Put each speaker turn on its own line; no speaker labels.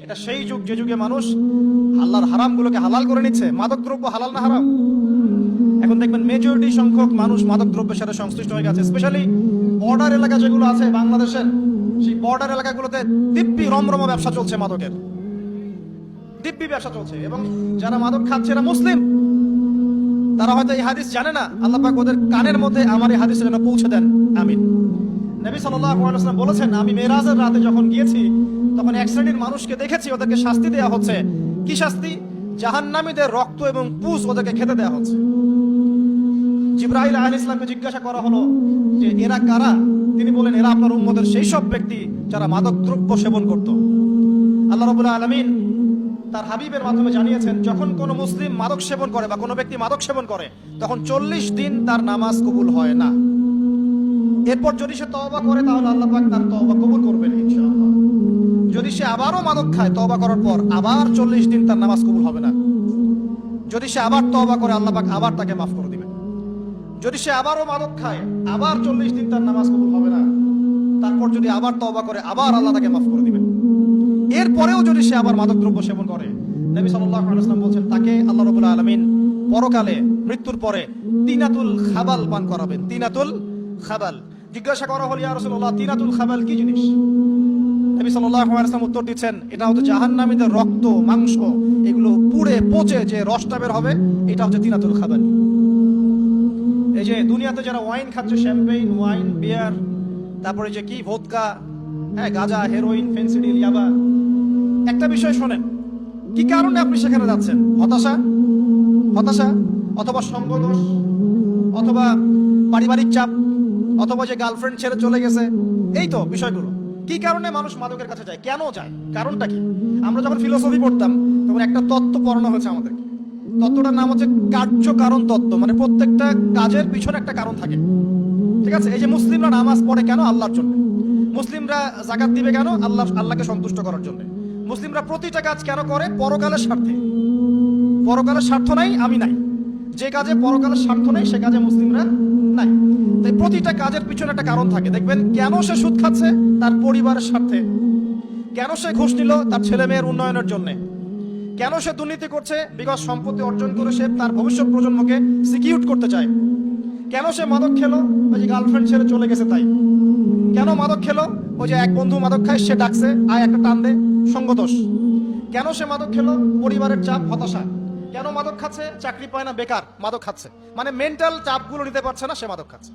এটা সেই যুগ যে যুগে মানুষ আল্লাহর হারামগুলোকে হালাল করে নিচ্ছে। মাদক দ্রব্য হালাল না হারাম? এখন দেখবেন মেজরিটি সংখ্যক মানুষ মাদক দ্রব্যের সাথে সংশ্লিষ্ট হয়ে গেছে। স্পেশালি বর্ডার এলাকা যেগুলো আছে বাংলাদেশের, সেই বর্ডার এলাকাগুলোতে দিব্যি রমরমা ব্যবসা চলছে, মাদকের দিব্যি ব্যবসা চলছে। এবং যারা মাদক খাচ্ছে এরা মুসলিম, তারা হয়তো এই হাদিস জানে না। আল্লাহ পাক ওদের কানের মধ্যে আমার এই হাদিস যেন পৌঁছে দেন, আমিন। নবী সাল্লাল্লাহু আলাইহি ওয়াসাল্লাম বলেছেন, আমি মেরাজের রাতে যখন গিয়েছি তখন এক শ্রেণীর মানুষকে দেখেছি, ওদেরকে শাস্তি দেওয়া হচ্ছে। কি শাস্তি? জাহান্নামীদের রক্ত এবং পুজ ওদেরকে খেতে দেওয়া হচ্ছে। জিবরাইল আলাইহিস সালামকে জিজ্ঞাসা করা হলো যে এরা কারা? তিনি বলেন, এরা আপনার উম্মতের সেই সব ব্যক্তি যারা মাদক দ্রব্য সেবন করত। আল্লাহ রাব্বুল আলামিন তার হাবিবের মাধ্যমে জানিয়েছেন, যখন কোনো মুসলিম মাদক সেবন করে বা কোনো ব্যক্তি মাদক সেবন করে তখন 40 দিন তার নামাজ কবুল হয় না। এরপর যদি সে তওবা করে তাহলে আল্লাহ পাক তার তওবা কবুল করবেন ইনশাআল্লাহ। যদি সে আবারও মাদক খায় তওবা করার পর, আবার 40 দিন তার নামাজ কবুল হবে না। যদি সে আবার তওবা করে আল্লাহ পাক আবার তাকে মাফ করে দিবেন। যদি সে আবারও মাদক খায় আবার 40 দিন তার নামাজ কবুল হবে না। তারপর যদি আবার তওবা করে আবার আল্লাহ তাকে মাফ করে দিবেন। এরপরেও যদি সে আবার মাদক দ্রব্য সেবন করে, নবী সাল্লাল্লাহু আলাইহি ওয়াসাল্লাম বলেন তাকে আল্লাহ রাব্বুল আলামিন পরকালে মৃত্যুর পরে তিনাতুল খাবাল পান করাবেন। তিনাতুল খাবাল। জিজ্ঞাসা করা হলো, ইয়া রাসূলুল্লাহ, তিনাতুল খাবাল কি জিনিস? নবী সাল্লাল্লাহু আলাইহি ওয়াসাল্লাম উত্তর দিচ্ছেন, এটা হচ্ছে জাহান্নামীদের রক্ত, মাংস, এগুলো পুড়ে পচে যে রসটা বের হবে, এটা হচ্ছে তিনাতুল খাবাল। এই যে দুনিয়াতে যারা ওয়াইন খাচ্ছে, শ্যাম্পেইন, ওয়াইন, বিয়ার, তারপরে যে কি ভোদকা, হ্যাঁ, গাঁজা, হেরোইন, ফেন্সিডিল, ইয়াবা, একটা বিষয় শোনেন, কি কারণে আপনি সেখানে যাচ্ছেন? হতাশা অথবা সঙ্গদোষ অথবা পারিবারিক চাপ অথবা যে গার্লফ্রেন্ড ছেড়ে চলে গেছে, এই তো বিষয়গুলো। কি কারণে মানুষ মাদকের কাছে যায়? কেন যায়? কারণটা কি? আমরা যখন ফিলোসফি পড়তাম তখন একটা তত্ত্ব পড়ানো হয়েছে আমাদেরকে। তত্ত্বটার নাম হচ্ছে কার্য কারণ তত্ত্ব। মানে প্রত্যেকটা কাজের পিছনে একটা কারণ থাকে, ঠিক আছে? এই যে মুসলিমরা নামাজ পড়ে কেন? আল্লাহর জন্য। মুসলিমরা যাকাত দিবে কেন? আল্লাহকে সন্তুষ্ট করার জন্য। মুসলিমরা প্রতিটা কাজ কেন করে? পরকালের স্বার্থে। পরকালের স্বার্থ নাই, আমি নাই। যে কাজে পরকালের স্বার্থ নেই সে কাজে মুসলিমরা নাই। তাই প্রতিটা কাজের পিছনে একটা কারণ থাকে। দেখবেন কেন সে সুদ খাচ্ছে? তার পরিবারের স্বার্থে। কেন সে ঘুষ নিল? তার ছেলে মেয়ের উন্নয়নের জন্য। কেন সে দুর্নীতি করছে? বিকজ সম্পত্তি অর্জন করে সে তার ভবিষ্যৎ প্রজন্মকে সিকিউর করতে চায়। কেন সে মাদক খেলো? ওই যে গার্লফ্রেন্ড ছেড়ে চলে গেছে তাই। কেন মাদক খেলো? ওই যে এক বন্ধু মাদক খায়, সে ডাকছে, আয় একটা টান দে, সঙ্গদোষ। কেন সে মাদক খেলো? পরিবারের চাপ, হতাশা। কেন মাদক খাচ্ছে? চাকরি পায় না, বেকার, মাদক খাচ্ছে। মানে মেন্টাল চাপগুলো নিতে পারছে না, সে মাদক খাচ্ছে।